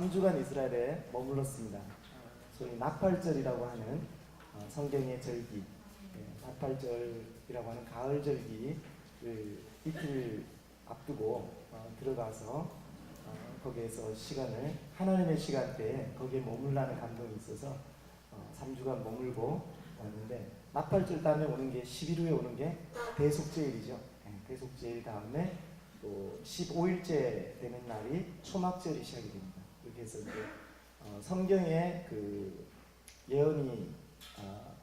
3주간 이스라엘에 머물렀습니다. 소위 나팔절이라고 하는 성경의 절기, 나팔절이라고 하는 가을절기를 이틀 앞두고 들어가서 거기에서 시간을 하나님의 시간대에 거기에 머물라는 감동이 있어서 3주간 머물고 왔는데, 나팔절 다음에 오는 게 10일 후에 오는 게 대속제일이죠. 대속제일 다음에 또 15일째 되는 날이 초막절이 시작이 됩니다. 그렇게 해서 이제 성경의 그 예언이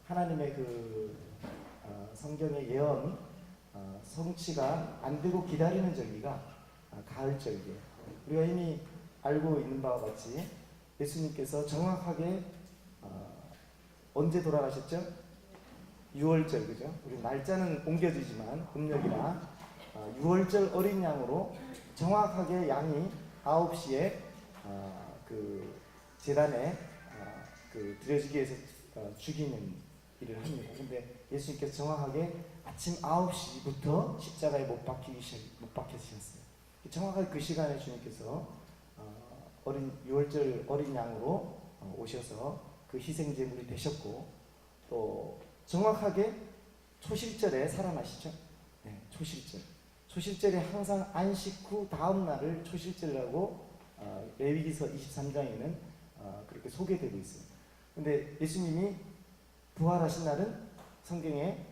하나님의 그 성경의 예언 성취가 안 되고 기다리는 절기가 가을절기예요. 우리가 이미 알고 있는 바와 같이 예수님께서 정확하게 언제 돌아가셨죠? 6월절, 그죠? 우리 날짜는 옮겨지지만 음력이라 6월절 어린 양으로 정확하게 양이 9시에 그 제단에 그 드려지기 위해서 죽이는 일을 합니다. 근데 예수님께서 정확하게 아침 9시부터 십자가에 못 박히셨어요. 정확하게 그 시간에 주님께서 6월절 어린 양으로 오셔서 그 희생제물이 되셨고, 또 정확하게 초실절에 살아나시죠. 네, 초실절에 항상 안식 후 다음 날을 초실절이라고 레위기서 23장에는 그렇게 소개되고 있어요. 근데 예수님이 부활하신 날은 성경에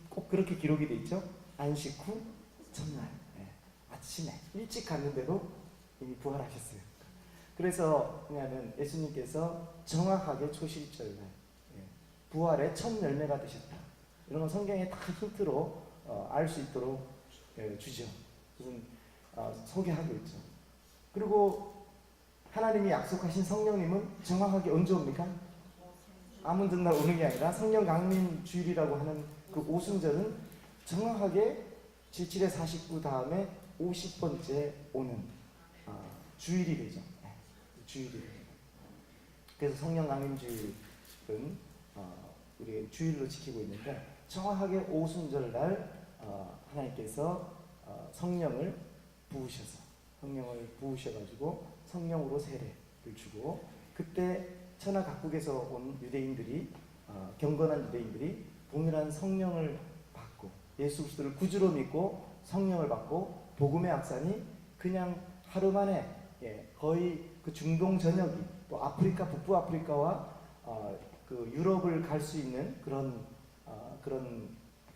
꼭 그렇게 기록이 돼 있죠. 안식 후 첫날, 아침에 일찍 갔는데도 이미 부활하셨어요. 그래서 뭐냐면 예수님께서 정확하게 초실절 날 부활의 첫 열매가 되셨다. 이런 건 성경에 다 힌트로 알 수 있도록 주죠. 무슨 소개하고 있죠. 그리고 하나님이 약속하신 성령님은 정확하게 언제 옵니까? 아무 날 오는 게 아니라 성령 강림 주일이라고 하는 그 오순절은 정확하게 77의 49 다음에 50번째 오는 주일이 되죠. 주일이 돼요. 그래서 성령 강림 주일은 우리 주일로 지키고 있는데, 정확하게 오순절 날 하나님께서 성령을 부으셔가지고 성령으로 세례를 주고, 그때 천하 각국에서 온 유대인들이 경건한 유대인들이 동일한 성령을 받고 예수 그리스도를 구주로 믿고 성령을 받고 복음의 확산이 그냥 하루 만에 거의 그 중동 전역이 또 아프리카 북부 아프리카와 그 유럽을 갈 수 있는 그런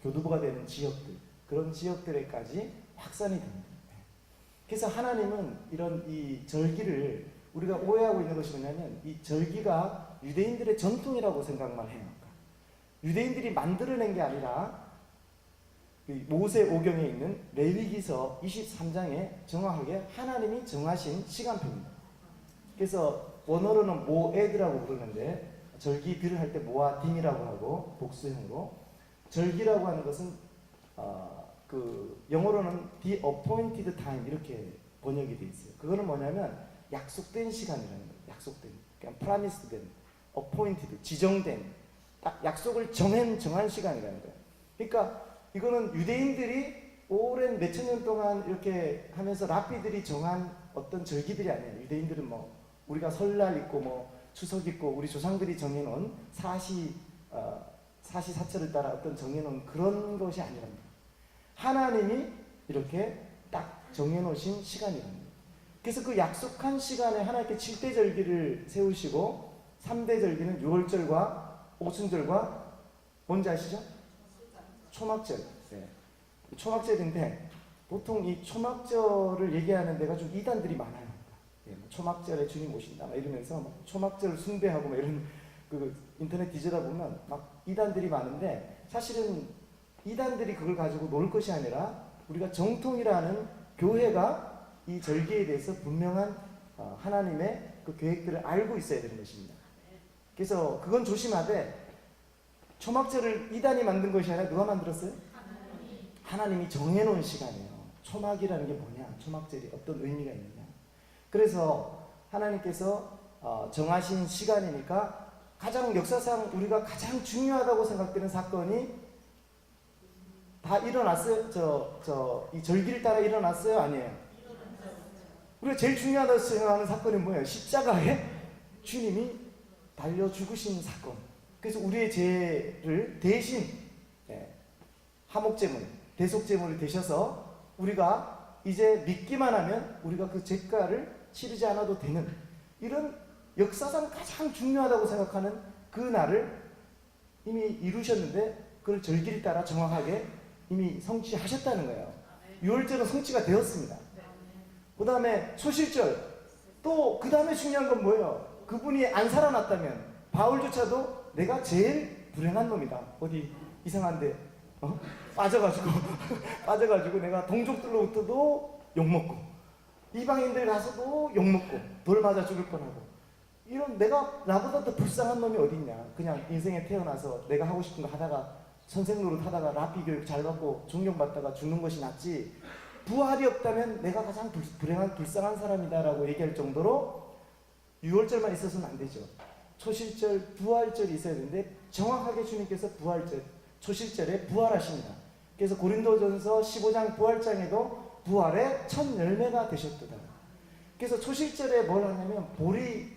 교두보가 되는 지역들, 그런 지역들에까지 확산이 됩니다. 그래서 하나님은 이런 이 절기를, 우리가 오해하고 있는 것이 뭐냐면 이 절기가 유대인들의 전통이라고 생각만 해요. 유대인들이 만들어낸 게 아니라 모세오경에 있는 레위기서 23장에 정확하게 하나님이 정하신 시간표입니다. 그래서 원어로는 모에드라고 부르는데 절기들을 할 때 모아딤이라고 하고 복수형으로, 절기라고 하는 것은 그 영어로는 the appointed time 이렇게 번역이 되어 있어요. 그거는 뭐냐면 약속된 시간이라는 거예요. 약속된, 그냥 promised 된, appointed 지정된, 딱 약속을 정한 시간이라는 거예요. 그러니까 이거는 유대인들이 오랜 몇천 년 동안 이렇게 하면서 랍비들이 정한 어떤 절기들이 아니에요. 유대인들은 뭐 우리가 설날 있고 뭐 추석 있고 우리 조상들이 정해놓은 사시사철을 따라 어떤 정해놓은 그런 것이 아니랍니다. 하나님이 이렇게 딱 정해놓으신 시간이랍니다. 그래서 그 약속한 시간에 하나님께 7대 절기를 세우시고 3대 절기는 6월절과 오순절과 뭔지 아시죠? 초막절. 초막절인데 보통 이 초막절을 얘기하는 데가 좀 이단들이 많아요. 초막절에 주님 오신다 이러면서 막 초막절 숭배하고 막 이런 그 인터넷 뒤져다 보면 막 이단들이 많은데, 사실은 이단들이 그걸 가지고 놀 것이 아니라 우리가 정통이라는 교회가 이 절기에 대해서 분명한 하나님의 그 계획들을 알고 있어야 되는 것입니다. 그래서 그건 조심하되, 초막절을 이단이 만든 것이 아니라 누가 만들었어요? 하나님이 정해놓은 시간이에요. 초막이라는 게 뭐냐, 초막절이 어떤 의미가 있느냐. 그래서 하나님께서 정하신 시간이니까 가장 역사상 우리가 가장 중요하다고 생각되는 사건이 다 일어났어요? 이 절기를 따라 일어났어요? 아니에요? 우리가 제일 중요하다고 생각하는 사건이 뭐예요? 십자가에 주님이 달려 죽으신 사건. 그래서 우리의 죄를 대신 화목제물, 대속제물이 되셔서 우리가 이제 믿기만 하면 우리가 그 죄가를 치르지 않아도 되는, 이런 역사상 가장 중요하다고 생각하는 그 날을 이미 이루셨는데 그걸 절기를 따라 정확하게 이미 성취하셨다는 거예요. 유월절은 성취가 되었습니다. 그 다음에 초실절, 또 그 다음에 중요한 건 뭐예요? 그분이 안 살아났다면 바울조차도 내가 제일 불행한 놈이다. 어디 이상한데 빠져가지고 빠져가지고 내가 동족들로부터도 욕먹고 이방인들 가서도 욕먹고 돌 맞아 죽을 뻔하고, 이런 내가 나보다 더 불쌍한 놈이 어딨냐. 그냥 인생에 태어나서 내가 하고 싶은 거 하다가 선생 노릇 하다가 라피 교육 잘 받고 존경받다가 죽는 것이 낫지, 부활이 없다면 내가 가장 불행한 불쌍한 사람이다 라고 얘기할 정도로 유월절만 있어서는 안 되죠. 초실절, 부활절이 있어야 되는데 정확하게 주님께서 부활절, 초실절에 부활하십니다. 그래서 고린도전서 15장 부활장에도 부활의 첫 열매가 되셨도다. 그래서 초실절에 뭘 하냐면 보리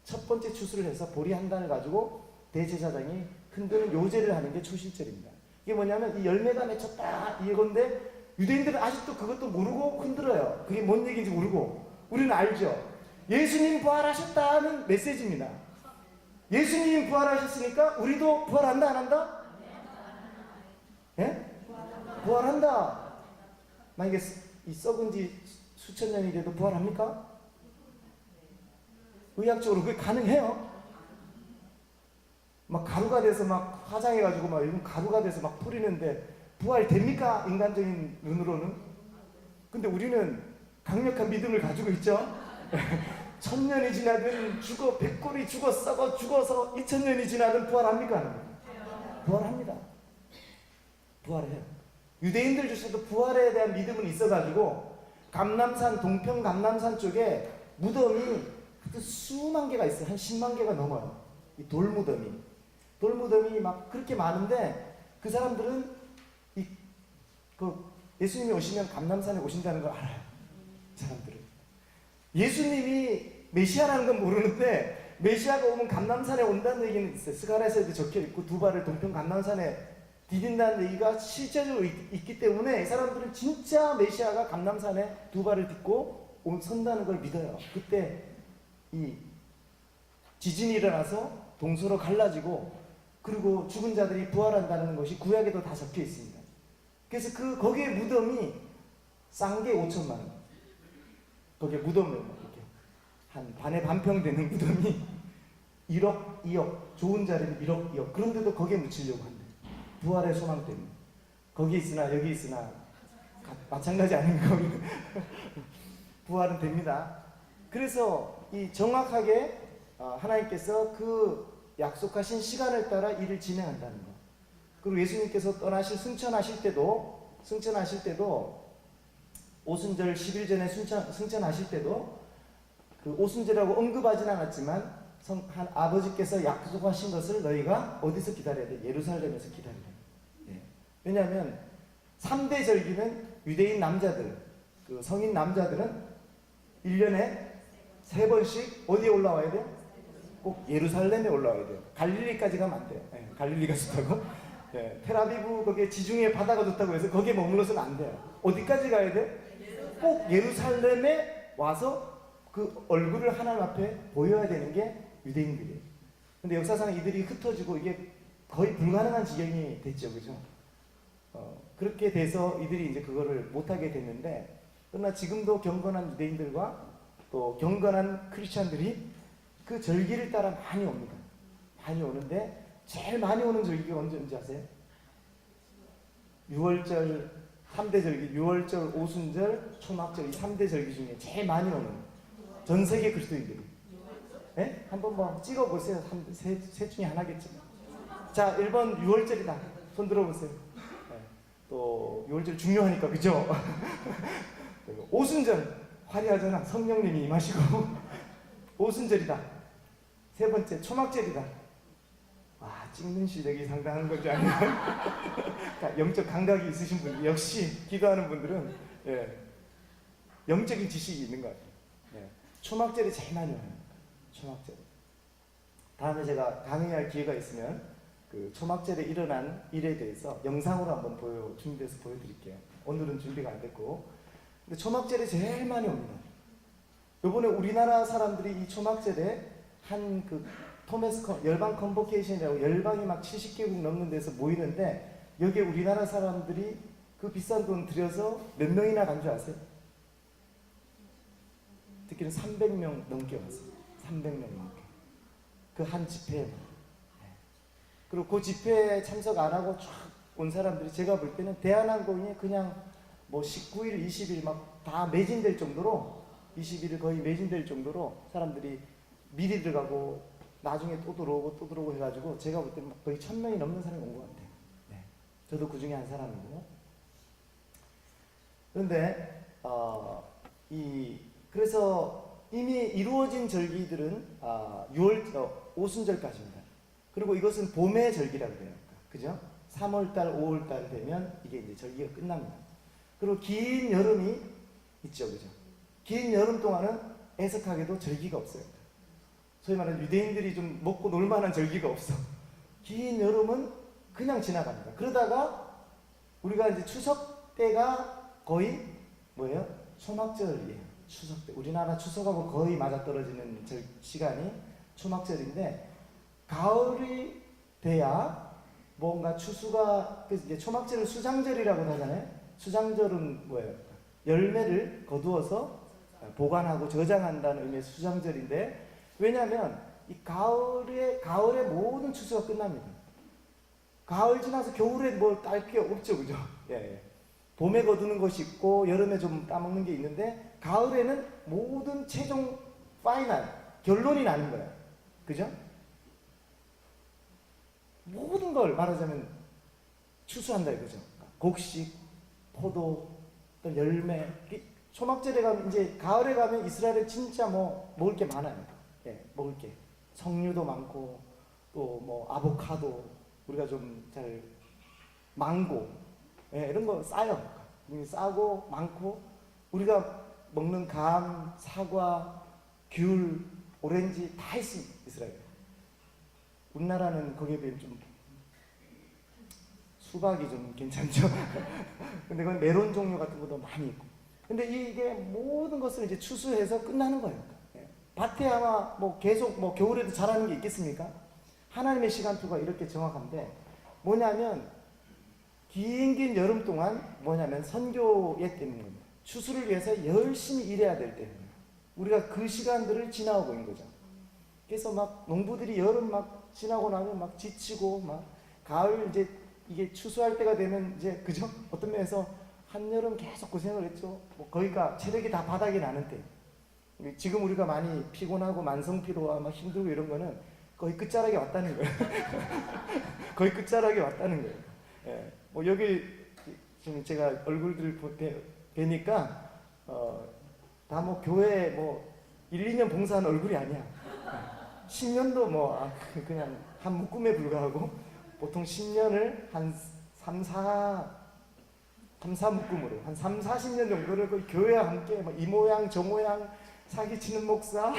첫 번째 추수를 해서 보리 한 단을 가지고 대제사장이 흔드는 요제를 하는 게 초실절입니다. 이게 뭐냐면 이 열매가 맺혔다 이건데 유대인들은 아직도 그것도 모르고 흔들어요. 그게 뭔 얘기인지 모르고. 우리는 알죠. 예수님 부활하셨다는 메시지입니다. 예수님 부활하셨으니까 우리도 부활한다 안 한다? 예? 부활한다. 만약에 이 썩은 지 수천 년이 돼도 부활합니까? 의학적으로 그게 가능해요. 막 가루가 돼서 막 화장해가지고 막 이런 가루가 돼서 막 뿌리는데 부활됩니까? 인간적인 눈으로는. 근데 우리는 강력한 믿음을 가지고 있죠. 천년이 지나든 죽어 백골이 죽어 썩어 죽어서 2000년이 지나든 부활합니까? 부활합니다. 부활해요. 유대인들조차도 부활에 대한 믿음은 있어가지고 감람산, 동평 감람산 쪽에 무덤이 수만 개가 있어요. 한 10만 개가 넘어요. 이 돌무덤이 막 그렇게 많은데 그 사람들은 예수님이 오시면 감람산에 오신다는 걸 알아요. 사람들은. 예수님이 메시아라는 건 모르는데 메시아가 오면 감람산에 온다는 얘기는 있어요. 스가랴서에도 적혀있고 두 발을 동평 감람산에 디딘다는 얘기가 실제로 있기 때문에 이 사람들은 진짜 메시아가 감람산에 두 발을 딛고 선다는 걸 믿어요. 그때 이 지진이 일어나서 동서로 갈라지고 그리고 죽은 자들이 부활한다는 것이 구약에도 다 적혀 있습니다. 그래서 거기에 무덤이 싼 게 5천만 원. 거기에 무덤을 이렇게 한 반에 반평 되는 무덤이 1억, 2억, 좋은 자리는 1억, 2억. 그런데도 거기에 묻히려고 한대. 부활의 소망 때문에. 거기 있으나 여기 있으나 마찬가지 아닌가. 부활은 됩니다. 그래서 이 정확하게 하나님께서 그 약속하신 시간을 따라 일을 진행한다는 것. 그리고 예수님께서 승천하실 때도 오순절 10일 전에 승천하실 때도 그 오순절이라고 언급하진 않았지만 아버지께서 약속하신 것을 너희가 어디서 기다려야 돼? 예루살렘에서 기다리라. 예. 왜냐하면 3대 절기는 유대인 남자들, 그 성인 남자들은 1년에 3번씩 어디에 올라와야 돼요? 꼭 예루살렘에 올라와야 돼요. 갈릴리까지 가면 안 돼요. 예. 갈릴리가 좋다고? 예, 텔아비브 거기에 지중해 바다가 좋다고 해서 거기에 머물러서는 안 돼요. 어디까지 가야 돼요? 꼭 예루살렘에 와서 그 얼굴을 하나님 앞에 보여야 되는 게 유대인들이에요. 근데 역사상 이들이 흩어지고 이게 거의 불가능한 지경이 됐죠. 그죠? 그렇게 돼서 이들이 이제 그거를 못하게 됐는데, 그러나 지금도 경건한 유대인들과 또 경건한 크리스찬들이 그 절기를 따라 많이 옵니다. 많이 오는데 제일 많이 오는 절기가 언제인지 아세요? 6월절 3대 절기, 6월절, 오순절, 초막절 이 3대 절기 중에 제일 많이 오는 전 세계 그리스도인들이. 네? 한번 뭐 찍어보세요. 셋 중에 하나겠죠. 자, 1번 6월절이다. 손 들어보세요. 네. 또 6월절 중요하니까, 그죠? 오순절 화려하잖아. 성령님이 임하시고 오순절이다. 세 번째 초막절이다. 와, 찍는 실력이 상당한 건지 아니면 영적 감각이 있으신 분들, 역시 기도하는 분들은 영적인 지식이 있는 것 같아요. 초막절이 제일 많이 와요. 초막절. 다음에 제가 강의할 기회가 있으면 그 초막절에 일어난 일에 대해서 영상으로 한번 준비해서 보여드릴게요. 오늘은 준비가 안 됐고. 근데 초막절이 제일 많이 옵니다. 요번에 우리나라 사람들이 이 초막절에 한 그 열방 컨보케이션이라고 열방이 막 70개국 넘는 데서 모이는데 여기에 우리나라 사람들이 그 비싼 돈 들여서 몇 명이나 간 줄 아세요? 듣기는 300명 넘게 왔어요. 300명 넘게. 그 한 집회에. 그리고 그 집회에 참석 안 하고 쫙 온 사람들이 제가 볼 때는 대한항공이 그냥 뭐 19일, 20일 막 다 매진될 정도로 21일 거의 매진될 정도로 사람들이 미리 들어가고 나중에 또 들어오고 해가지고 제가 볼 때는 거의 1000명이 넘는 사람이 온 것 같아요. 네. 저도 그 중에 한 사람이고. 그런데 그래서 이미 이루어진 절기들은 6월 오순절까지입니다. 그리고 이것은 봄의 절기라고 해요. 그죠? 3월달, 5월달 되면 이게 이제 절기가 끝납니다. 그리고 긴 여름이 있죠, 그죠? 긴 여름 동안은 애석하게도 절기가 없어요. 소위 말하는 유대인들이 좀 먹고 놀만한 절기가 없어. 긴 여름은 그냥 지나갑니다. 그러다가 우리가 이제 추석 때가 거의 뭐예요? 초막절이에요. 추석 때. 우리나라 추석하고 거의 맞아떨어지는 시간이 초막절인데 가을이 돼야 뭔가 추수가, 그래서 이제 초막절을 수장절이라고 하잖아요. 수장절은 뭐예요? 열매를 거두어서 보관하고 저장한다는 의미의 수장절인데, 왜냐하면 이 가을에 모든 추수가 끝납니다. 가을 지나서 겨울에 뭐 딸 게 없죠, 그죠? 예. 봄에 거두는 것이 있고 여름에 좀 따먹는 게 있는데 가을에는 모든 최종 파이널 결론이 나는 거예요, 그죠? 모든 걸 말하자면 추수한다 이거죠. 곡식, 포도, 또 열매. 초막절에 가면, 이제 가을에 가면 이스라엘은 진짜 뭐 먹을 게 많아요. 예, 먹을 게. 석류도 많고, 또 뭐 아보카도, 우리가 좀 잘, 망고, 예, 이런 거 싸요. 싸고 많고, 우리가 먹는 감, 사과, 귤, 오렌지 다 있습니다, 이스라엘. 우리나라는 거기에 비해 좀 수박이 좀 괜찮죠. 근데 그건 메론 종류 같은 것도 많이 있고. 근데 이게 모든 것을 이제 추수해서 끝나는 거예요. 밭에 아마 뭐 계속 뭐 겨울에도 자라는 게 있겠습니까? 하나님의 시간표가 이렇게 정확한데 뭐냐면 긴 여름 동안 뭐냐면 선교에 때문입니다. 추수를 위해서 열심히 일해야 될 때문이에요. 우리가 그 시간들을 지나오고 있는 거죠. 그래서 막 농부들이 여름 막 지나고 나면 막 지치고 막 가을 이제 이게 추수할 때가 되면 이제 그죠? 어떤 면에서 한여름 계속 고생을 했죠. 뭐 거기가 체력이 다 바닥이 나는 때. 지금 우리가 많이 피곤하고 만성피로와 막 힘들고 이런 거는 거의 끝자락에 왔다는 거예요. 거의 끝자락에 왔다는 거예요. 예. 뭐 여기 지금 제가 얼굴들 뵈니까 다 뭐 교회 뭐 1, 2년 봉사한 얼굴이 아니야. 10년도 뭐 그냥 한 묶음에 불과하고 보통 10년을 한 3, 4 묶음으로 한 3, 40년 정도를 그 교회와 함께 뭐 이 모양 저 모양 사기치는 목사,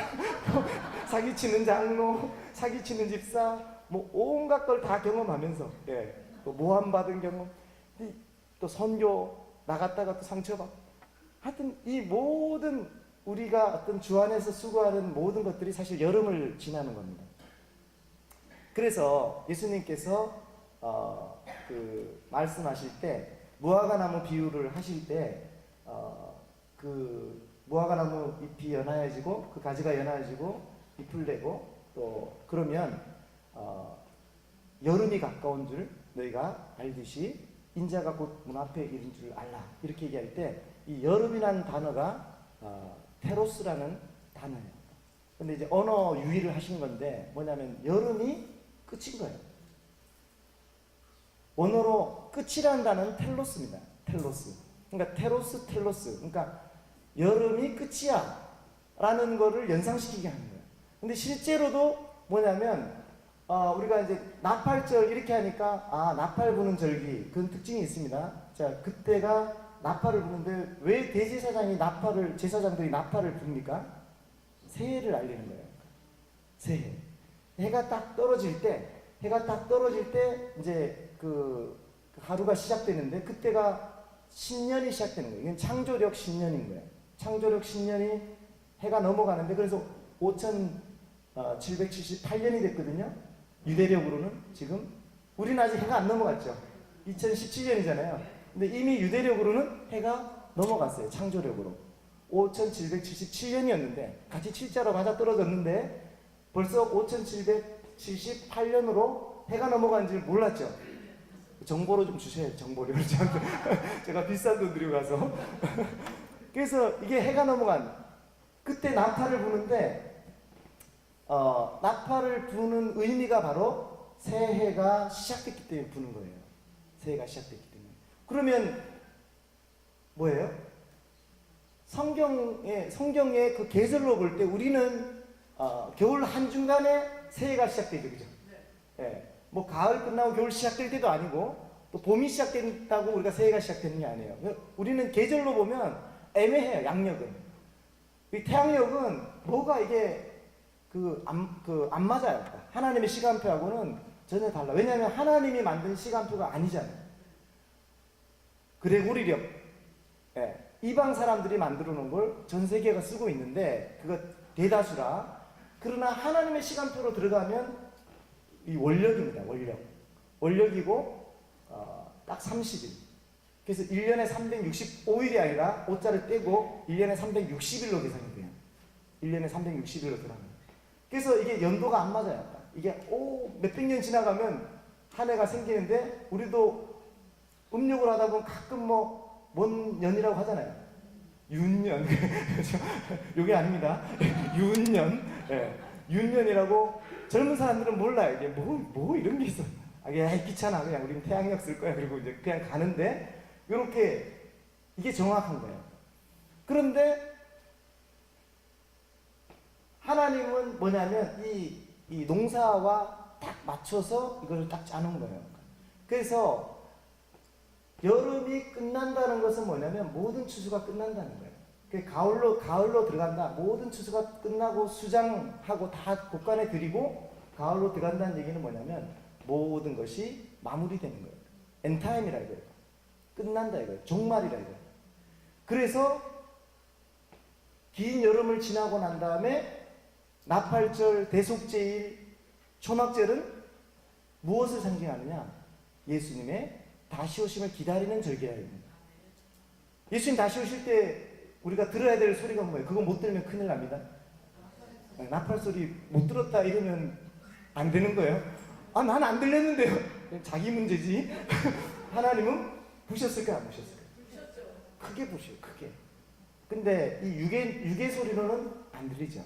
사기치는 장로, 사기치는 집사, 뭐 온갖 걸 다 경험하면서, 예, 또 모함 받은 경험, 또 선교 나갔다가 또 상처받고, 하여튼 이 모든 우리가 어떤 주 안에서 수고하는 모든 것들이 사실 여름을 지나는 겁니다. 그래서 예수님께서 말씀하실 때 무화과나무 비유를 하실 때 그 무화과나무 잎이 연하여지고 그 가지가 연하여지고 잎을 내고 또 그러면 여름이 가까운 줄 너희가 알듯이 인자가 곧 문 앞에 이른 줄 알라, 이렇게 얘기할 때 이 여름이라는 단어가 테로스라는 단어예요. 근데 이제 언어 유희를 하신 건데 뭐냐면 여름이 끝인 거예요. 원어로 끝이라는 단어는 텔로스입니다. 텔로스. 그러니까 텔로스. 그러니까 여름이 끝이야 라는 거를 연상시키게 하는 거예요. 근데 실제로도 뭐냐면 우리가 이제 나팔절 이렇게 하니까 나팔 부는 절기, 그런 특징이 있습니다. 자, 그때가 나팔을 부는데 왜 제사장들이 나팔을 붑니까? 새해를 알리는 거예요. 새해. 해가 딱 떨어질 때 이제 그 하루가 시작되는데 그때가 신년이 시작되는 거예요. 이건 창조력 신년인 거예요. 창조력 신년이 해가 넘어가는데 그래서 5778년이 됐거든요. 유대력으로는 지금 우리는 아직 해가 안 넘어갔죠. 2017년이잖아요. 근데 이미 유대력으로는 해가 넘어갔어요. 창조력으로 5777년이었는데 같이 7자로 맞아 떨어졌는데 벌써 5778년으로 해가 넘어간 줄 몰랐죠. 정보로 좀 주셔야죠. 정보를 저한테 제가 비싼 돈 들이고 가서 그래서 이게 해가 넘어간 그때 나팔을 부는데 나팔을 부는 의미가 바로 새해가 시작됐기 때문에 부는 거예요. 새해가 시작됐기 때문에. 그러면 뭐예요? 성경의 그 계절로 볼 때 우리는 겨울 한중간에 새해가 시작되죠. 그죠? 네. 뭐 가을 끝나고 겨울 시작될 때도 아니고 또 봄이 시작된다고 우리가 새해가 시작되는 게 아니에요. 우리는 계절로 보면 애매해요. 양력은. 이 태양력은 뭐가 이게 안 맞아요. 하나님의 시간표하고는 전혀 달라. 왜냐하면 하나님이 만든 시간표가 아니잖아요. 그레고리력. 예. 이방 사람들이 만들어 놓은 걸 전 세계가 쓰고 있는데 그거 대다수라. 그러나 하나님의 시간표로 들어가면 이 원력입니다. 원력이고 딱 30일. 그래서 1년에 365일이 아니라 5자를 떼고 1년에 360일로 계산이 돼요. 1년에 360일로 들어갑니다. 그래서 이게 연도가 안 맞아요. 이게 몇백 년 지나가면 한 해가 생기는데 우리도 음력으로 하다 보면 가끔 뭔 년이라고 하잖아요. 윤년. 요게 아닙니다. 윤년. 예. 윤년이라고 젊은 사람들은 몰라요. 이게 뭐 이런 게 있어. 이게 귀찮아. 그냥 우리는 태양력 쓸 거야. 그리고 이제 그냥 가는데 이렇게 이게 정확한 거예요. 그런데 하나님은 뭐냐면 이 농사와 딱 맞춰서 이걸 딱 짜는 거예요. 그래서 여름이 끝난다는 것은 뭐냐면 모든 추수가 끝난다는 거예요. 가을로 들어간다. 모든 추수가 끝나고 수장하고 다 곡간에 들이고 가을로 들어간다는 얘기는 뭐냐면 모든 것이 마무리되는 거예요. 엔타임이라 이거예요. 끝난다 이거예요. 종말이라 이거예요. 그래서 긴 여름을 지나고 난 다음에 나팔절, 대속제일, 초막절은 무엇을 상징하느냐? 예수님의 다시 오심을 기다리는 절기라 입니다. 예수님 다시 오실 때 우리가 들어야 될 소리가 뭐예요? 그거 못 들으면 큰일 납니다. 나팔 소리 못 들었다 이러면 안 되는 거예요. 난 안 들렸는데요. 자기 문제지. 하나님은 부셨을까요? 안 부셨을까요? 부셨죠. 크게 부셔요. 크게. 근데 이 유괴 소리로는 안 들리죠.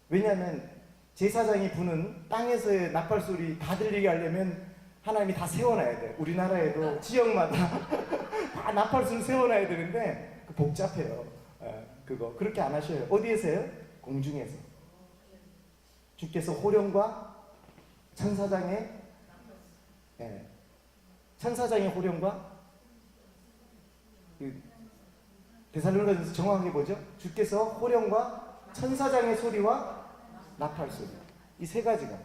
왜냐하면 제사장이 부는 땅에서의 나팔 소리 다 들리게 하려면 하나님이 다 세워놔야 돼요. 우리나라에도 지역마다 다 나팔 소리 세워놔야 되는데 복잡해요. 그거 그렇게 안 하셔요. 어디에서요? 공중에서. 주께서 호령과 천사장의 호령과 데살로니가전서 정확하게 보죠. 주께서 호령과 천사장의 소리와 나팔 소리 이 세 가지가.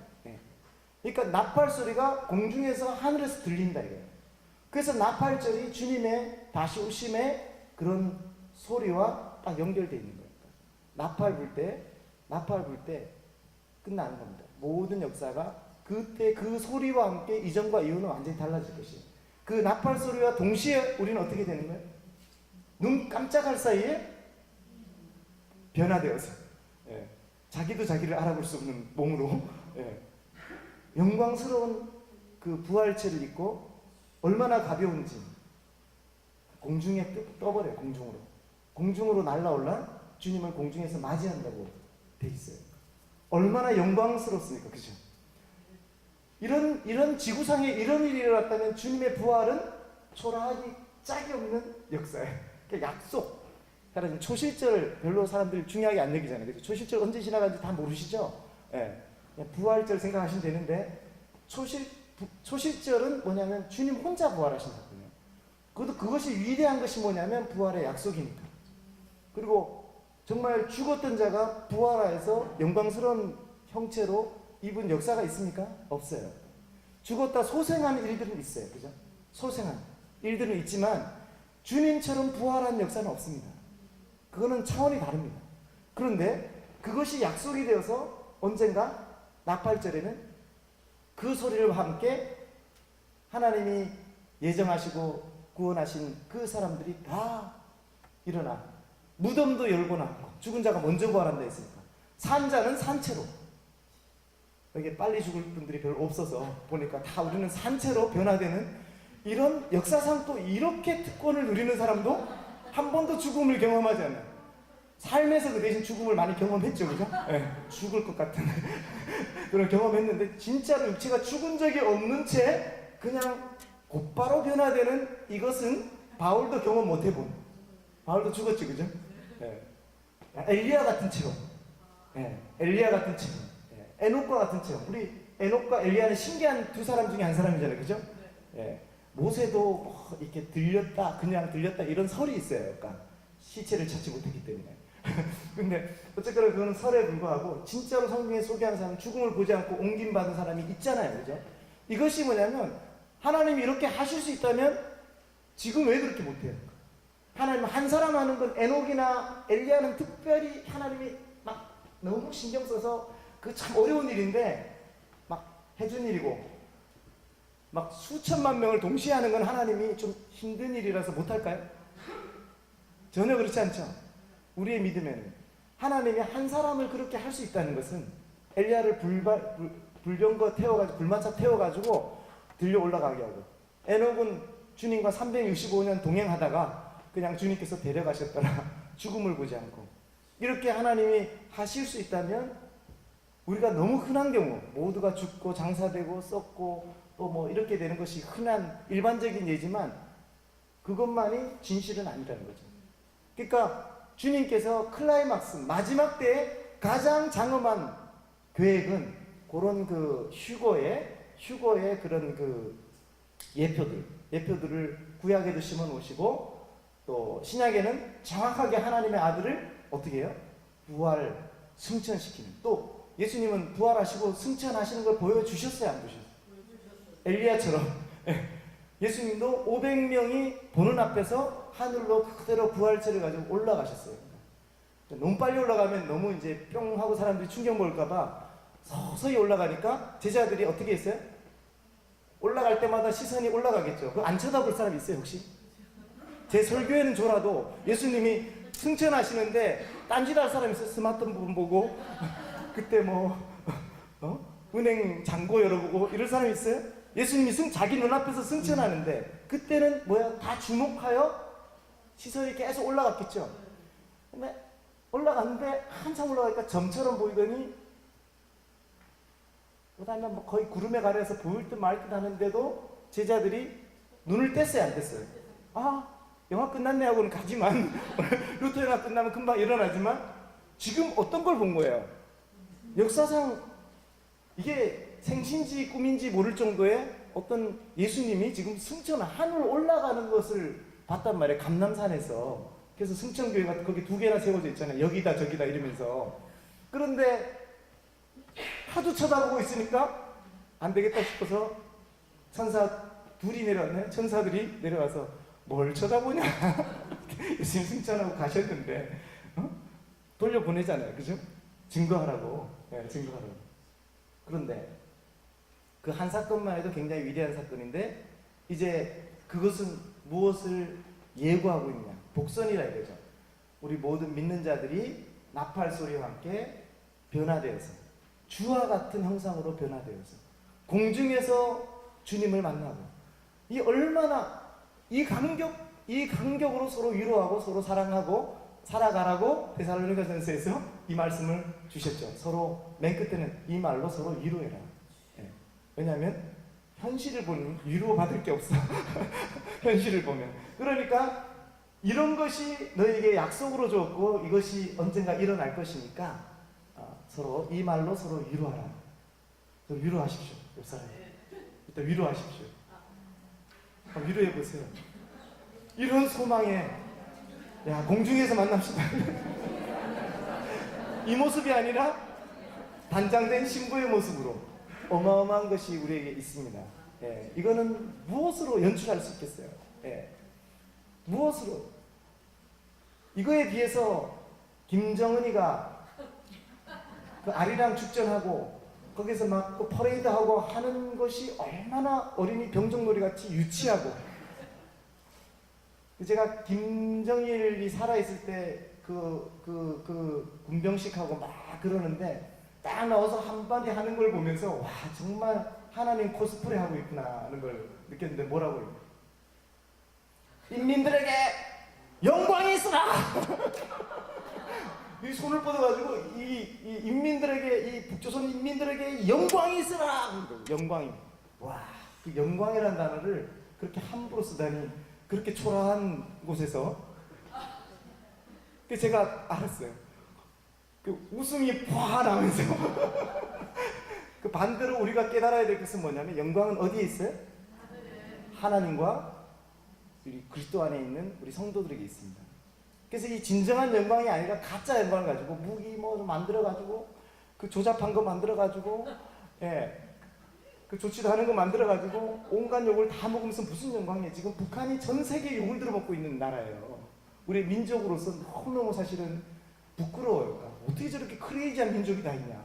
그러니까 나팔 소리가 공중에서 하늘에서 들린다 이거예요. 그래서 나팔절이 주님의 다시 오심의 그런 소리와 딱 연결되어 있는 거예요. 나팔 불 때 끝나는 겁니다. 모든 역사가 그때 그 소리와 함께 이전과 이후는 완전히 달라질 것이에요. 그 나팔 소리와 동시에 우리는 어떻게 되는 거예요? 눈 깜짝할 사이에 변화되어서 자기도 자기를 알아볼 수 없는 몸으로 영광스러운 그 부활체를 입고 얼마나 가벼운지 공중에 떠버려요. 공중으로 날아올라 주님을 공중에서 맞이한다고 돼 있어요. 얼마나 영광스럽습니까? 그죠? 이런 지구상에 이런 일이 일어났다면 주님의 부활은 초라하기 짝이 없는 역사예요. 약속. 지금 초실절 별로 사람들이 중요하게 안 여기잖아요. 그죠? 초실절 언제 지나가는지 다 모르시죠? 부활절 생각하시면 되는데 초실절은 뭐냐면 주님 혼자 부활하신 사건이에요. 그것이 위대한 것이 뭐냐면 부활의 약속이니까. 그리고 정말 죽었던 자가 부활하여서 영광스러운 형체로 입은 역사가 있습니까? 없어요. 죽었다 소생하는 일들은 있어요. 그죠? 소생한 일들은 있지만 주님처럼 부활한 역사는 없습니다. 그거는 차원이 다릅니다. 그런데 그것이 약속이 되어서 언젠가 나팔절에는 그 소리와 함께 하나님이 예정하시고 구원하신 그 사람들이 다 일어나 무덤도 열고 나고 죽은 자가 먼저 부활한다 했으니까 산 자는 산채로, 이게 빨리 죽을 분들이 별로 없어서 보니까 다 우리는 산채로 변화되는 이런 역사상 또 이렇게 특권을 누리는 사람도 한 번도 죽음을 경험하지 않아요. 삶에서 그 대신 죽음을 많이 경험했죠, 그죠? 네, 죽을 것 같은 그런 경험했는데 진짜로 육체가 죽은 적이 없는 채 그냥 곧바로 변화되는 이것은 바울도 경험 못 해본. 바울도 죽었지, 그죠? 네. 엘리야 같은 체험, 네. 엘리야 같은 체험, 네. 에녹과 같은 체험. 우리 에녹과 엘리야는 신기한 두 사람 중에 한 사람이잖아요, 그죠? 네. 모세도 뭐 이렇게 들렸다, 그냥 들렸다 이런 설이 있어요. 그러니까 시체를 찾지 못했기 때문에. 근데 어쨌거나 그거는 설에 불과하고 진짜로 성경에 소개하는 사람은 죽음을 보지 않고 옮김받은 사람이 있잖아요, 그죠? 이것이 뭐냐면 하나님이 이렇게 하실 수 있다면 지금 왜 그렇게 못해요? 하나님 한 사람 하는 건 에녹이나 엘리야는 특별히 하나님이 막 너무 신경 써서 그 참 어려운 일인데 막 해준 일이고 막 수천만 명을 동시에 하는 건 하나님이 좀 힘든 일이라서 못할까요? 전혀 그렇지 않죠. 우리의 믿음에는 하나님이 한 사람을 그렇게 할 수 있다는 것은 엘리야를 불병거 태워가지고 불만차 태워가지고 들려 올라가게 하고 에녹은 주님과 365년 동행하다가 그냥 주님께서 데려가셨더라. 죽음을 보지 않고 이렇게 하나님이 하실 수 있다면 우리가 너무 흔한 경우 모두가 죽고 장사되고 썩고 또 뭐 이렇게 되는 것이 흔한 일반적인 예지만 그것만이 진실은 아니라는 거죠. 그러니까 주님께서 클라이막스 마지막 때에 가장 장엄한 계획은 그런 그 휴거의 그런 그 예표들을 구약에도 심어 놓으시고 또 신약에는 정확하게 하나님의 아들을 어떻게 해요? 부활, 승천시키는. 또 예수님은 부활하시고 승천하시는 걸 보여주셨어요, 안 보셨어요? 엘리야처럼 예수님도 500명이 보는 앞에서 하늘로 그대로 부활체를 가지고 올라가셨어요. 너무 빨리 올라가면 너무 이제 뿅 하고 사람들이 충격 먹을까봐 서서히 올라가니까 제자들이 어떻게 했어요? 올라갈 때마다 시선이 올라가겠죠. 그거 안 쳐다볼 사람 있어요, 혹시? 제 설교에는 줘라도 예수님이 승천하시는데 딴짓할 사람 있어요? 스마트폰 보고 그때 뭐 은행 잔고 열어보고 이럴 사람 있어요? 예수님이 자기 눈앞에서 승천하는데 그때는 뭐야? 다 주목하여 시선이 계속 올라갔겠죠. 근데 올라갔는데 한참 올라가니까 점처럼 보이더니 그 다음에 뭐 거의 구름에 가려서 보일 듯 말 듯 하는데도 제자들이 눈을 뗐어요, 안 뗐어요? 아, 영화 끝났네 하고는 가지만 루터 영화 끝나면 금방 일어나지만 지금 어떤 걸 본 거예요? 역사상 이게 생신지 꿈인지 모를 정도의 어떤 예수님이 지금 승천 하늘 올라가는 것을 봤단 말이에요. 감람산에서. 그래서 승천교회가 거기 2개나 세워져 있잖아요. 여기다 저기다 이러면서. 그런데 하도 쳐다보고 있으니까 안 되겠다 싶어서 천사 둘이 내려왔네. 천사들이 내려와서 뭘 쳐다보냐. 예수님 승천하고 가셨는데 돌려보내잖아요. 그죠? 증거하라고. 네, 증거하라고. 그런데 그 한 사건만 해도 굉장히 위대한 사건인데 이제 그것은 무엇을 예고하고 있냐? 복선이라 이거죠. 우리 모든 믿는 자들이 나팔 소리와 함께 변화되어서 주와 같은 형상으로 변화되어서 공중에서 주님을 만나고 이 얼마나 이 간격으로 서로 위로하고 서로 사랑하고 살아가라고 데살로니가전서에서 이 말씀을 주셨죠. 서로 맨 끝에는 이 말로 서로 위로해라. 예. 왜냐하면 현실을 보면 위로받을 게 없어. 현실을 보면. 그러니까 이런 것이 너에게 약속으로 줬고 이것이 언젠가 일어날 것이니까 서로 이 말로 서로 위로하라. 서로 위로하십시오. 옆 사람. 일단 위로하십시오. 위로해 보세요. 이런 소망에 야 공중에서 만납시다. 이 모습이 아니라 단장된 신부의 모습으로 어마어마한 것이 우리에게 있습니다. 예, 이거는 무엇으로 연출할 수 있겠어요? 예, 무엇으로? 이거에 비해서 김정은이가 그 아리랑 축전하고 거기서 막 그 퍼레이드하고 하는 것이 얼마나 어린이 병정놀이 같이 유치하고, 제가 김정일이 살아있을 때 군병식하고 막 그러는데 딱 나와서 한마디 하는 걸 보면서 와, 정말 하나님 코스프레 하고 있구나 하는 걸 느꼈는데 뭐라고요? 인민들에게 영광이 있으라! 이 손을 뻗어가지고 이 인민들에게, 이 북조선 인민들에게 영광이 있으라! 영광이. 와, 그 영광이라는 단어를 그렇게 함부로 쓰다니, 그렇게 초라한 곳에서. 그래서 제가 알았어요. 그 웃음이 ဖွ아 나면서. 그 반대로 우리가 깨달아야 될 것은 뭐냐면, 영광은 어디에 있어요? 하나님과 우리 그리스도 안에 있는 우리 성도들에게 있습니다. 그래서 이 진정한 영광이 아니라 가짜 영광을 가지고 무기 뭐 좀 만들어가지고 그 조잡한 거 만들어가지고, 예, 그 좋지도 않은 거 만들어가지고 온갖 욕을 다 먹으면서 무슨 영광이에요? 지금 북한이 전 세계 욕을 들어먹고 있는 나라예요. 우리 민족으로서 너무너무 사실은 부끄러워요. 어떻게 저렇게 크레이지한 민족이 다 있냐.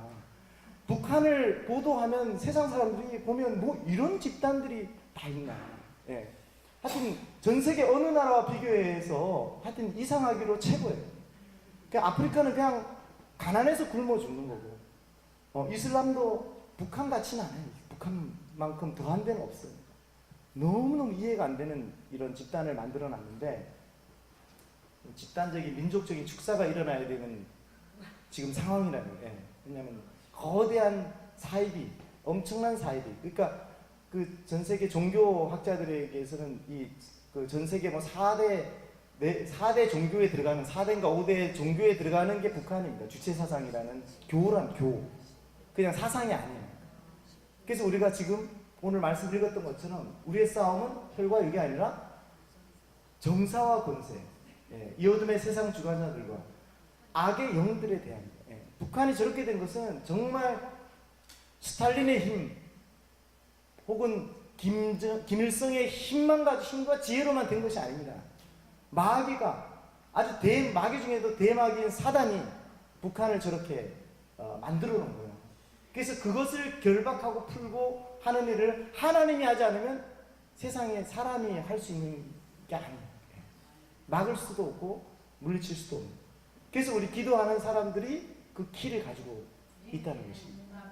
북한을 보도하면 세상 사람들이 보면 뭐 이런 집단들이 다 있나. 예. 하여튼 전 세계 어느 나라와 비교해서 하여튼 이상하기로 최고예요. 그러니까 아프리카는 그냥 가난해서 굶어 죽는 거고, 이슬람도 북한 같지는 않아요. 북한만큼 더한 데는 없어요. 너무너무 이해가 안 되는 이런 집단을 만들어 놨는데, 집단적인 민족적인 축사가 일어나야 되는 지금 상황이라는 거예요. 왜냐하면 거대한 사이비, 엄청난 사이비. 그러니까 그 전 세계 종교학자들에게서는 이 그 전 세계 뭐 4대 종교에 들어가는, 4대인가 5대 종교에 들어가는 게 북한입니다. 주체사상이라는 교란, 그냥 사상이 아니에요. 그래서 우리가 지금 오늘 말씀 읽었던 것처럼 우리의 싸움은 혈과 육이 아니라 정사와 권세, 예, 이 어둠의 세상 주관자들과 악의 영들에 대한, 예, 북한이 저렇게 된 것은 정말 스탈린의 힘 혹은 김일성의 힘과 지혜로만 된 것이 아닙니다. 마귀가, 아주 마귀 중에도 대마귀인 사단이 북한을 저렇게 만들어 놓은 거예요. 그래서 그것을 결박하고 풀고 하는 일을 하나님이 하지 않으면 세상에 사람이 할 수 있는 게 아니에요. 막을 수도 없고 물리칠 수도 없는. 그래서 우리 기도하는 사람들이 그 키를 가지고 있다는 것입니다.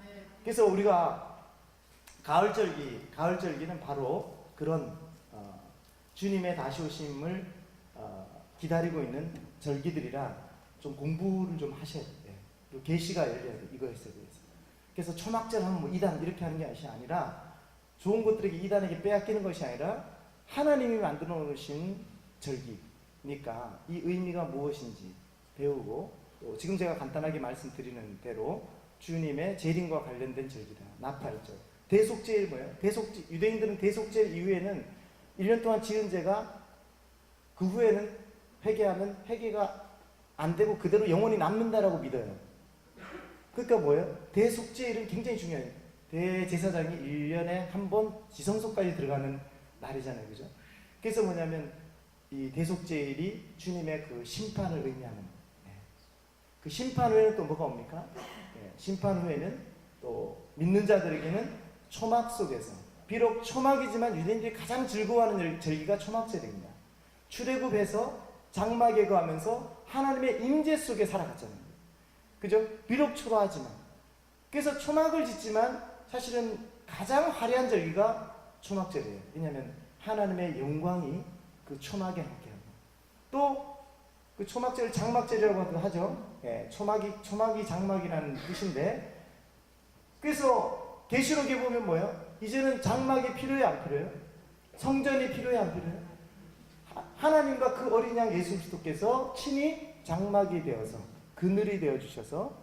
그래서 우리가 가을절기는 바로 그런 주님의 다시 오심을 기다리고 있는 절기들이라 좀 공부를 좀 하셔야 돼요. 또 계시가 열려야 돼요. 이거에 대해서. 그래서 초막절 하면 뭐 이단 이렇게 하는 것이 아니라, 좋은 것들에게 이단에게 빼앗기는 것이 아니라 하나님이 만들어 놓으신 절기니까 이 의미가 무엇인지 배우고, 또 지금 제가 간단하게 말씀드리는 대로 주님의 재림과 관련된 절기다. 나팔절. 대속죄일 뭐예요? 유대인들은 대속죄 이후에는 1년 동안 지은 죄가 그 후에는 회개하면 회개가 안 되고 그대로 영원히 남는다라고 믿어요. 그러니까 뭐예요? 대속죄일은 굉장히 중요해요. 대제사장이 1년에 한 번 지성소까지 들어가는 날이잖아요. 그죠? 그래서 뭐냐면 이 대속죄일이 주님의 그 심판을 의미하는, 그 심판 후에는 또 뭐가 옵니까? 심판 후에는 또 믿는 자들에게는 초막 속에서, 비록 초막이지만 유대인들이 가장 즐거워하는 절기가 초막절입니다. 출애굽해서 장막에 거하면서 하나님의 임재 속에 살아갔잖아요. 그죠? 비록 초라하지만. 그래서 초막을 짓지만 사실은 가장 화려한 절기가 초막절이에요. 왜냐하면 하나님의 영광이 그 초막에 함께하고, 또 그 초막절을 장막절이라고 하죠. 예, 초막이 장막이라는 뜻인데, 그래서 계시록에 보면 뭐예요? 이제는 장막이 필요해요, 안 필요해요? 성전이 필요해요, 안 필요해요? 하나님과 그 어린 양 예수 그리스도께서 친히 장막이 되어서, 그늘이 되어 주셔서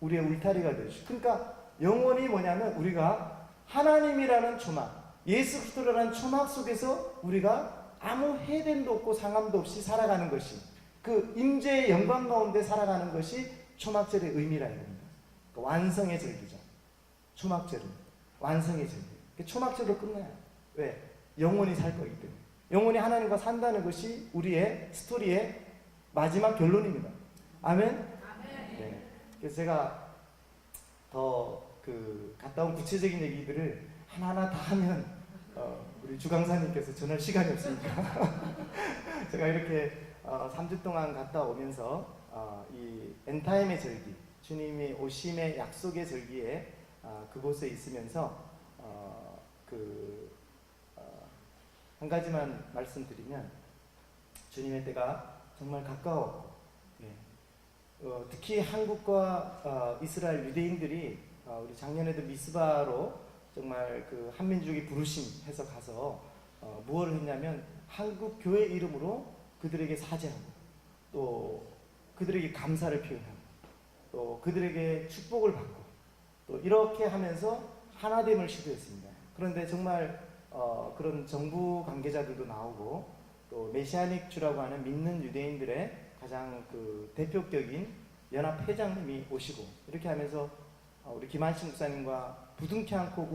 우리의 울타리가 되어 주시고, 그러니까 영원히 뭐냐면 우리가 하나님이라는 초막, 예수 그리스도라는 초막 속에서 우리가 아무 해됨도 없고 상함도 없이 살아가는 것이, 그 임재의 영광 가운데 살아가는 것이 초막절의 의미라 이겁니다. 그러니까 완성의 절기죠. 초막절은 완성의 절기. 그러니까 초막절로 끝나요. 왜? 영원히 살 거기 때문에. 영원히 하나님과 산다는 것이 우리의 스토리의 마지막 결론입니다. 아멘? 네. 그래서 제가 더 갔다 온 구체적인 얘기들을 하나하나 다 하면 우리 주강사님께서 전할 시간이 없으니까 제가 이렇게 3주 동안 갔다 오면서 이 엔타임의 절기, 주님이 오심의 약속의 절기에 그곳에 있으면서 한 가지만 말씀드리면 주님의 때가 정말 가까웠고, 특히 한국과 이스라엘 유대인들이 우리 작년에도 미스바로 정말 그 한민족이 부르심해서 가서 무엇을 했냐면 한국 교회 이름으로 그들에게 사죄하고 또 그들에게 감사를 표현하고 또 그들에게 축복을 받고 또 이렇게 하면서 하나됨을 시도했습니다. 그런데 정말 그런 정부 관계자들도 나오고 또 메시아닉 주라고 하는 믿는 유대인들의 가장 그 대표격인 연합 회장님이 오시고 이렇게 하면서 우리 김한식 목사님과 부둥켜 안고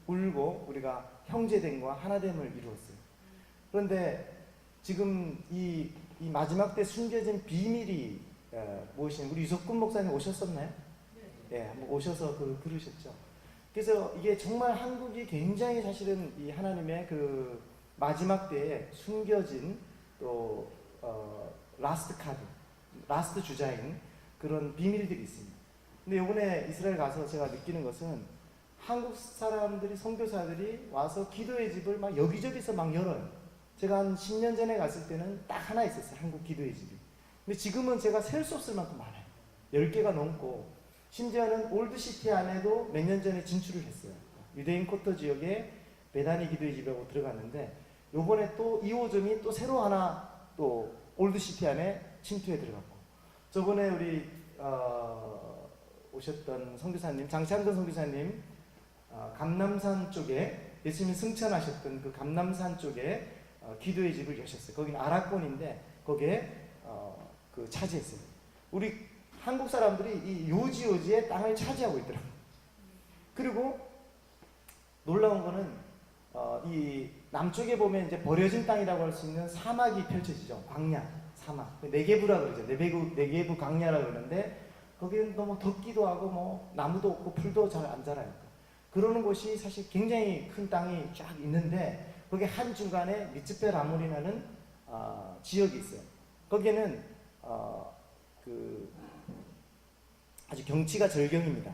울고 우리가 형제됨과 하나됨을 이루었어요. 그런데 지금 이 마지막 때 숨겨진 비밀이 무엇이냐? 우리 유석군 목사님 오셨었나요? 네, 한번 오셔서 들으셨죠. 그래서 이게 정말 한국이 굉장히 사실은 이 하나님의 그 마지막 때에 숨겨진 또 라스트 주자인 그런 비밀들이 있습니다. 근데 이번에 이스라엘 가서 제가 느끼는 것은 한국 사람들이, 선교사들이 와서 기도의 집을 막 여기저기서 막 열어요. 제가 한 10년 전에 갔을 때는 딱 하나 있었어요. 한국 기도의 집이. 근데 지금은 제가 셀 수 없을 만큼 많아요. 10개가 넘고, 심지어는 올드시티 안에도 몇 년 전에 진출을 했어요. 유대인 쿼터 지역에 베다니 기도의 집이라고 들어갔는데, 요번에 또 2호점이 또 새로 하나 또 올드시티 안에 침투해 들어갔고, 저번에 우리 오셨던 선교사님, 장창근 선교사님, 감남산 쪽에 예수님이 승천하셨던 그 감남산 쪽에 기도의 집을 여셨어요. 거기는 아라콘인데 거기에 그 차지했어요. 우리 한국 사람들이 이 요지의 땅을 차지하고 있더라고요. 그리고 놀라운 거는 이 남쪽에 보면 이제 버려진 땅이라고 할 수 있는 사막이 펼쳐지죠. 광야, 사막. 네게부라 그러죠. 네게부 광야라 그러는데 거기는 너무 덥기도 하고 뭐 나무도 없고 풀도 잘 안 자라요. 그러는 곳이 사실 굉장히 큰 땅이 쫙 있는데 거기 한 중간에 미츠페 라몬이라는 지역이 있어요. 거기는 아주 경치가 절경입니다.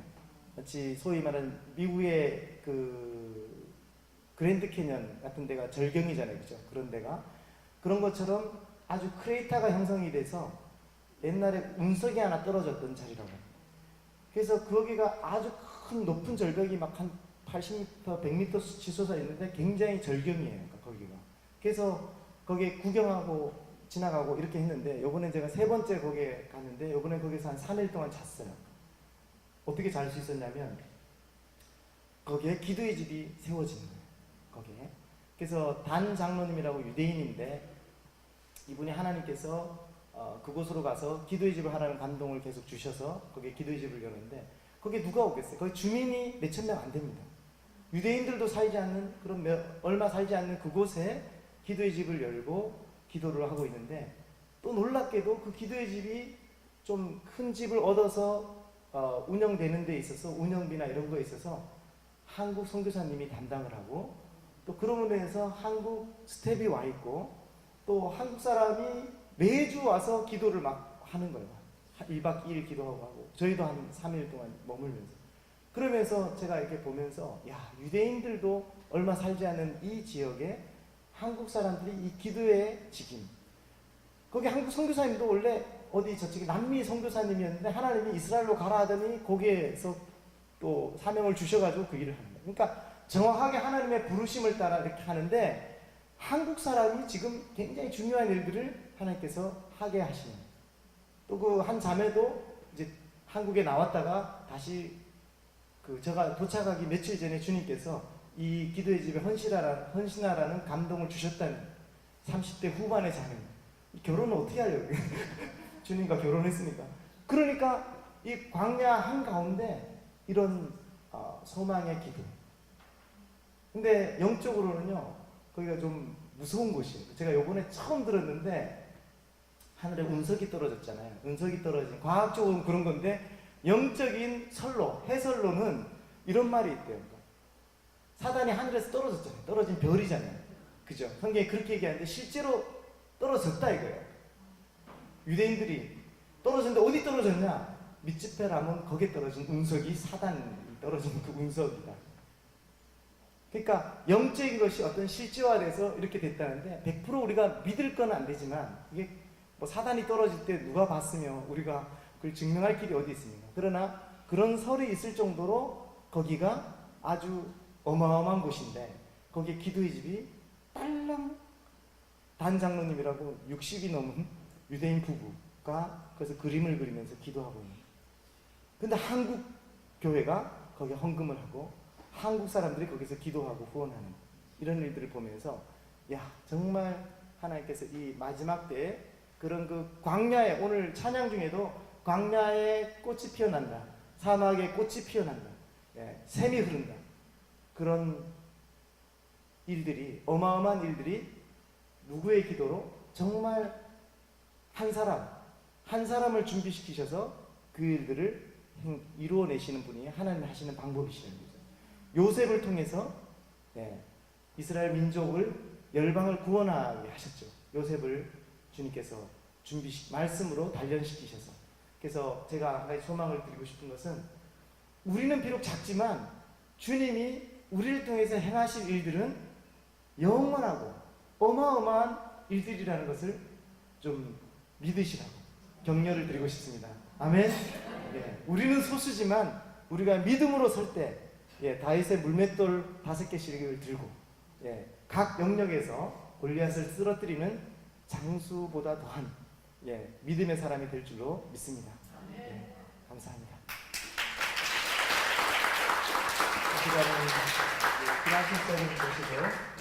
마치 소위 말하는 미국의 그 그랜드 캐년 같은 데가 절경이잖아요, 그죠? 그런 데가 그런 것처럼 아주 크레이터가 형성이 돼서 옛날에 운석이 하나 떨어졌던 자리라고 합니다. 그래서 거기가 아주 큰 높은 절벽이 막 한 80m, 100m 치솟아 있는데 굉장히 절경이에요. 그러니까 거기가. 그래서 거기에 구경하고 지나가고 이렇게 했는데 요번에 제가 3번째 거기에 갔는데 요번에 거기서 한 3일 동안 잤어요. 어떻게 잘 수 있었냐면 거기에 기도의 집이 세워진 거예요. 거기에. 그래서 단 장로님이라고 유대인인데 이분이 하나님께서 그곳으로 가서 기도의 집을 하라는 감동을 계속 주셔서 거기에 기도의 집을 여는데 거기에 누가 오겠어요? 거기 주민이 몇천 명 안 됩니다. 유대인들도 살지 않는 얼마 살지 않는 그곳에 기도의 집을 열고 기도를 하고 있는데 또 놀랍게도 그 기도의 집이 좀 큰 집을 얻어서 운영되는 데 있어서 운영비나 이런 거에 있어서 한국 선교사님이 담당을 하고 또 그러므로 해서 한국 스텝이 와 있고 또 한국 사람이 매주 와서 기도를 막 하는 거예요. 1박 2일 기도하고 저희도 한 3일 동안 머물면서 그러면서 제가 이렇게 보면서 야 유대인들도 얼마 살지 않은 이 지역에 한국 사람들이 이 기도의 직임 거기 한국 선교사님도 원래 어디 저쪽에 남미 선교사님이었는데 하나님이 이스라엘로 가라 하더니 거기에서 또 사명을 주셔가지고 그 일을 하는 거예요. 그러니까 정확하게 하나님의 부르심을 따라 이렇게 하는데 한국 사람이 지금 굉장히 중요한 일들을 하나님께서 하게 하시는 또 그 한 자매도 이제 한국에 나왔다가 다시 제가 도착하기 며칠 전에 주님께서 이 기도의 집에 헌신하라는 감동을 주셨다는 30대 후반의 자매 결혼은 어떻게 하려고 주님과 결혼했으니까 그러니까 이 광야 한가운데 이런 소망의 기도. 근데 영적으로는요, 거기가 좀 무서운 곳이에요. 제가 요번에 처음 들었는데, 하늘에 운석이 떨어졌잖아요. 운석이 떨어진, 과학적으로는 그런 건데, 영적인 설로, 해설로는 이런 말이 있대요. 사단이 하늘에서 떨어졌잖아요. 떨어진 별이잖아요. 그죠? 성경에 그렇게 얘기하는데, 실제로 떨어졌다 이거예요. 유대인들이 떨어졌는데 어디 떨어졌냐? 미츠페라몬 거기에 떨어진 운석이 사단이 떨어진 그 운석이다. 그러니까 영적인 것이 어떤 실제화돼서 이렇게 됐다는데 100% 우리가 믿을 건 안 되지만 이게 뭐 사단이 떨어질 때 누가 봤으며 우리가 그걸 증명할 길이 어디 있습니까? 그러나 그런 설이 있을 정도로 거기가 아주 어마어마한 곳인데 거기에 기도의 집이 딸랑 단장로님이라고 60이 넘은 유대인 부부가 그래서 그림을 그리면서 기도하고 있는. 근데 한국 교회가 거기에 헌금을 하고 한국 사람들이 거기서 기도하고 후원하는 이런 일들을 보면서 야 정말 하나님께서 이 마지막 때에 그런 그 광야에 오늘 찬양 중에도 광야에 꽃이 피어난다, 사막에 꽃이 피어난다, 샘이 흐른다, 그런 일들이 어마어마한 일들이 누구의 기도로 정말 한 사람을 준비시키셔서 그 일들을 이루어내시는 분이 하나님 하시는 방법이시는 거죠. 요셉을 통해서 이스라엘 민족을 열방을 구원하게 하셨죠. 요셉을 주님께서 말씀으로 단련시키셔서. 그래서 제가 한 가지 소망을 드리고 싶은 것은 우리는 비록 작지만 주님이 우리를 통해서 행하실 일들은 영원하고 어마어마한 일들이라는 것을 좀 믿으시라고 격려를 드리고 싶습니다. 아멘. 우리는 소수지만 우리가 믿음으로 설 때 다윗의 물맷돌 5개씩을 들고 각 영역에서 골리앗을 쓰러뜨리는 장수보다 더한 믿음의 사람이 될 줄로 믿습니다. 감사합니다. 기도하는 기도하신 자를 모시고